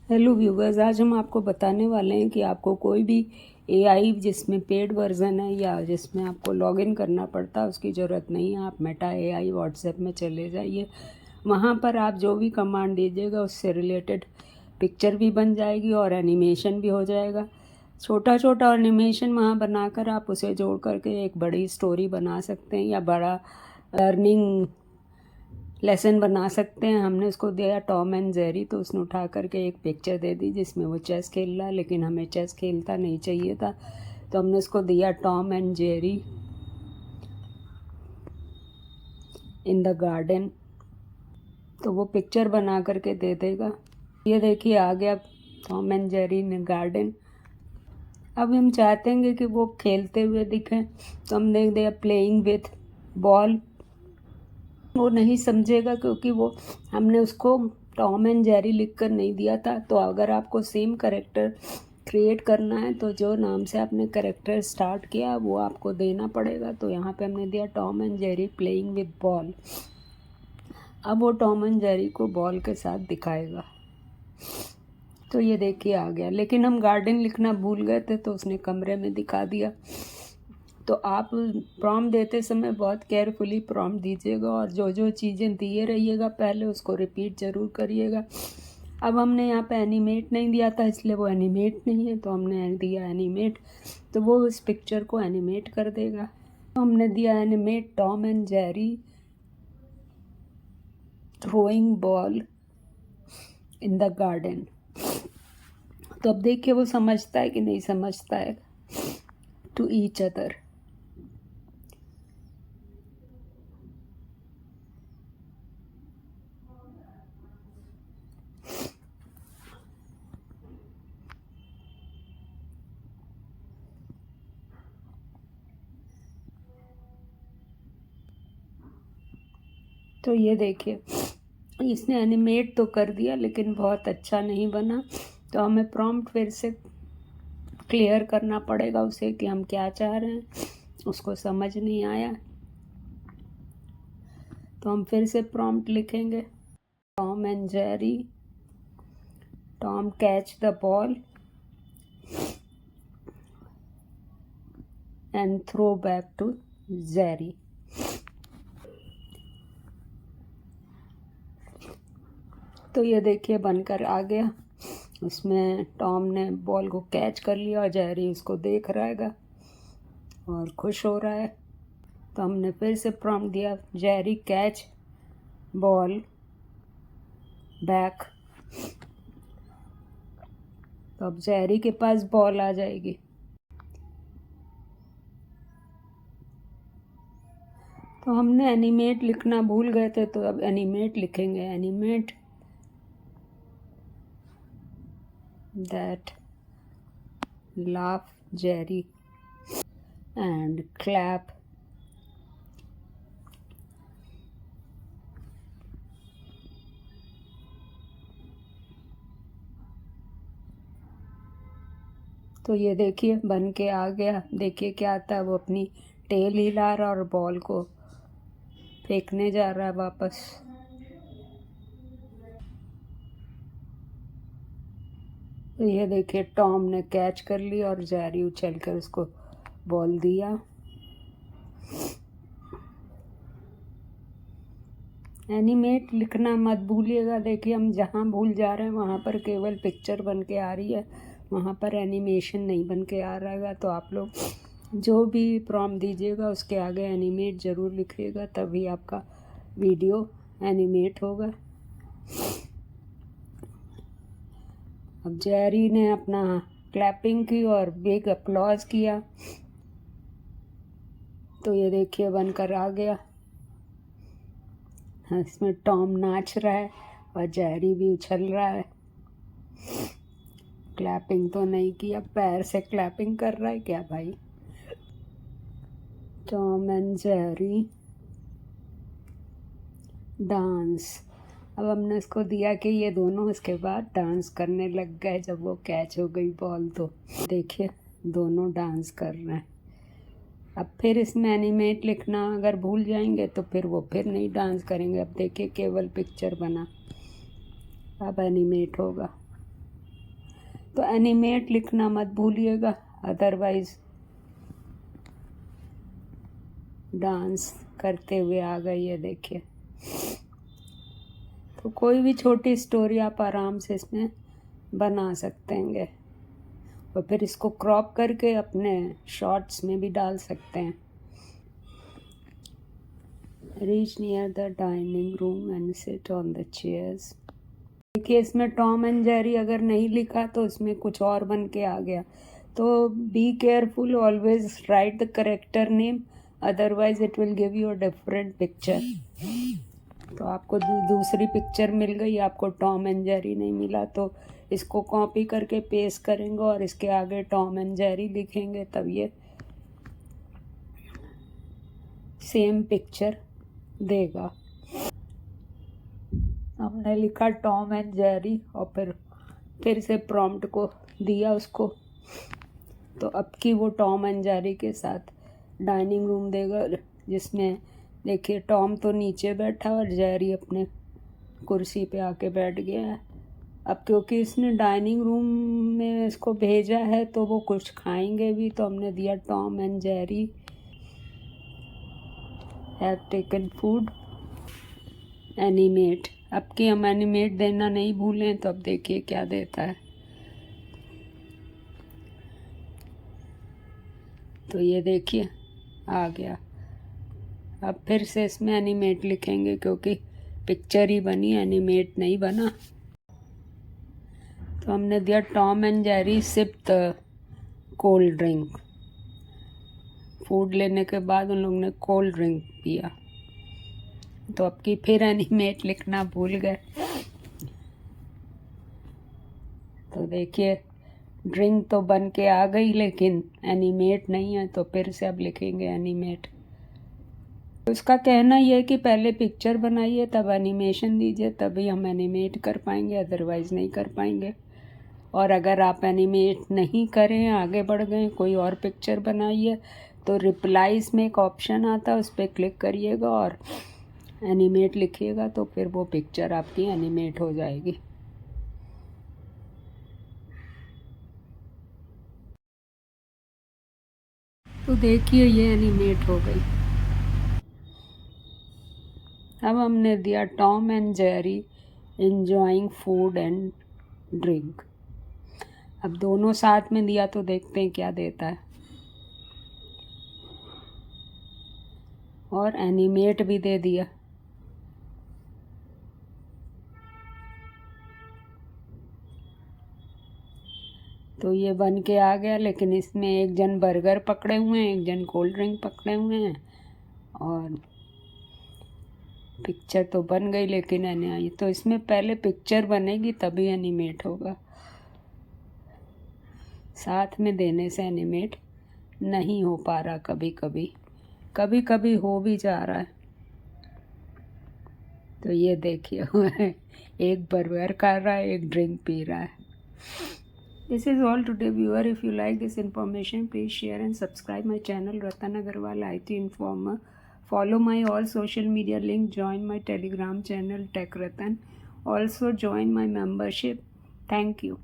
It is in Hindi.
हेलो व्यूवर्स, आज हम आपको बताने वाले हैं कि आपको कोई भी एआई जिसमें पेड वर्जन है या जिसमें आपको लॉगिन करना पड़ता है उसकी ज़रूरत नहीं है। आप मेटा एआई व्हाट्सएप में चले जाइए, वहाँ पर आप जो भी कमांड दीजिएगा उससे रिलेटेड पिक्चर भी बन जाएगी और एनिमेशन भी हो जाएगा। छोटा छोटा एनिमेशन वहाँ बनाकर आप उसे जोड़ करके एक बड़ी स्टोरी बना सकते हैं या बड़ा लर्निंग लेसन बना सकते हैं। हमने उसको दिया टॉम एंड जेरी, तो उसने उठा करके एक पिक्चर दे दी जिसमें वो चेस खेल रहा है, लेकिन हमें चेस खेलता नहीं चाहिए था, तो हमने उसको दिया Tom and Jerry in the garden, तो वो पिक्चर बना करके दे देगा। ये देखिए आ गया Tom and Jerry in garden. अब हम चाहते हैं कि वो खेलते हुए दिखें, तो हम देख दिया प्लेइंग विथ बॉल। वो नहीं समझेगा क्योंकि वो हमने उसको टॉम एंड जेरी लिख कर नहीं दिया था। तो अगर आपको सेम करेक्टर क्रिएट करना है तो जो नाम से आपने करेक्टर स्टार्ट किया वो आपको देना पड़ेगा। तो यहाँ पे हमने दिया Tom and Jerry playing with ball. अब वो टॉम एंड जेरी को बॉल के साथ दिखाएगा। तो ये देखिए आ गया, लेकिन हम गार्डन लिखना भूल गए थे तो उसने कमरे में दिखा दिया। तो आप प्रॉम्प्ट देते समय बहुत केयरफुली प्रॉम्प्ट दीजिएगा और जो जो चीज़ें दिए रहिएगा पहले उसको रिपीट ज़रूर करिएगा। अब हमने यहाँ पे एनिमेट नहीं दिया था इसलिए वो एनिमेट नहीं है, तो हमने दिया एनिमेट, तो वो उस पिक्चर को एनिमेट कर देगा। तो हमने दिया animate Tom and Jerry throwing ball in the garden. तो अब देखिए वो समझता है कि नहीं समझता है टू ईच अदर। तो ये देखिए इसने एनिमेट तो कर दिया लेकिन बहुत अच्छा नहीं बना, तो हमें प्रॉम्प्ट फिर से क्लियर करना पड़ेगा उसे कि हम क्या चाह रहे हैं। उसको समझ नहीं आया तो हम फिर से प्रॉम्प्ट लिखेंगे Tom and Jerry, Tom catch the ball and throw back to Jerry. तो ये देखिए बनकर आ गया, उसमें टॉम ने बॉल को कैच कर लिया और जेरी उसको देख रहेगा और खुश हो रहा है। तो हमने फिर से प्रॉम्प्ट दिया जेरी कैच बॉल बैक। तो अब जेरी के पास बॉल आ जाएगी। तो हमने एनिमेट लिखना भूल गए थे तो अब एनिमेट लिखेंगे, animate that laugh Jerry and clap तो ये देखिए बन के आ गया। देखिए क्या आता है, वो अपनी टेल हिला रहा और बॉल को फेंकने जा रहा है वापस। तो ये देखिए टॉम ने कैच कर लिया और जेरी उछल कर उसको बॉल दिया। एनिमेट लिखना मत भूलिएगा। देखिए हम जहाँ भूल जा रहे हैं वहाँ पर केवल पिक्चर बन के आ रही है, वहाँ पर एनिमेशन नहीं बन के आ रहेगा। तो आप लोग जो भी प्रॉम्प्ट दीजिएगा उसके आगे एनिमेट ज़रूर लिखिएगा, तभी आपका वीडियो एनिमेट होगा। अब जेरी ने अपना क्लैपिंग की और बिग अपलॉज किया। तो ये देखिए बनकर आ गया, इसमें टॉम नाच रहा है और जेरी भी उछल रहा है। क्लैपिंग तो नहीं किया, पैर से क्लैपिंग कर रहा है क्या भाई। Tom and Jerry dance. अब हमने उसको दिया कि ये दोनों उसके बाद डांस करने लग गए जब वो कैच हो गई बॉल। तो देखिए दोनों डांस कर रहे हैं। अब फिर इसमें एनिमेट लिखना अगर भूल जाएंगे तो फिर वो फिर नहीं डांस करेंगे। अब देखिए केवल पिक्चर बना, अब एनिमेट होगा। तो एनिमेट लिखना मत भूलिएगा, अदरवाइज डांस करते हुए आ गई है, देखिए। तो कोई भी छोटी स्टोरी आप आराम से इसमें बना सकते हैं और फिर इसको क्रॉप करके अपने शॉर्ट्स में भी डाल सकते हैं। Reach near the dining room and sit on the chairs. देखिए इसमें टॉम एंड जेरी अगर नहीं लिखा तो इसमें कुछ और बन के आ गया। तो be careful, always right the character name, otherwise it will give you a different picture. तो आपको दूसरी पिक्चर मिल गई, आपको टॉम एंड जेरी नहीं मिला, तो इसको कॉपी करके पेस्ट करेंगे और इसके आगे टॉम एंड जेरी लिखेंगे, तब ये सेम पिक्चर देगा। हमने लिखा टॉम एंड जेरी और फिर से प्रॉम्प्ट को दिया उसको, तो अब की वो टॉम एंड जेरी के साथ डाइनिंग रूम देगा, जिसमें देखिए टॉम तो नीचे बैठा और जेरी अपने कुर्सी पे आके बैठ गया है। अब क्योंकि इसने डाइनिंग रूम में इसको भेजा है तो वो कुछ खाएंगे भी, तो हमने दिया Tom and Jerry have taken food, animate. अब कि हम एनिमेट देना नहीं भूलें, तो अब देखिए क्या देता है। तो ये देखिए आ गया। अब फिर से इसमें एनिमेट लिखेंगे क्योंकि पिक्चर ही बनी, एनिमेट नहीं बना। तो हमने दिया Tom and Jerry sip the cold drink. Food लेने के बाद उन लोगों ने कोल्ड ड्रिंक पिया। तो अब की फिर एनिमेट लिखना भूल गए। तो देखिए ड्रिंक तो बन के आ गई लेकिन एनिमेट नहीं है, तो फिर से अब लिखेंगे एनिमेट। उसका कहना यह है कि पहले पिक्चर बनाइए तब एनिमेशन दीजिए, तभी हम एनिमेट कर पाएंगे, अदरवाइज़ नहीं कर पाएंगे। और अगर आप एनिमेट नहीं करें, आगे बढ़ गए, कोई और पिक्चर बनाइए, तो रिप्लाईज में एक ऑप्शन आता है, उस पर क्लिक करिएगा और एनिमेट लिखिएगा, तो फिर वो पिक्चर आपकी एनिमेट हो जाएगी। तो देखिए ये एनिमेट हो गई। अब हमने दिया Tom and Jerry enjoying food and drink. अब दोनों साथ में दिया तो देखते हैं क्या देता है। और एनिमेट भी दे दिया। तो ये बन के आ गया, लेकिन इसमें एक जन बर्गर पकड़े हुए हैं, एक जन कोल्ड ड्रिंक पकड़े हुए हैं, और पिक्चर तो बन गई लेकिन आई। तो इसमें पहले पिक्चर बनेगी तभी एनिमेट होगा, साथ में देने से एनिमेट नहीं हो पा रहा। कभी कभी हो भी जा रहा है। तो ये देखिए एक बर्गर खा रहा है, एक ड्रिंक पी रहा है। This is all today, viewer. If you like this information, please share and subscribe my channel Ratan Agarwal IT Informer. Follow my all social media link. Join my Telegram channel Tech Ratan. Also join my membership. Thank you.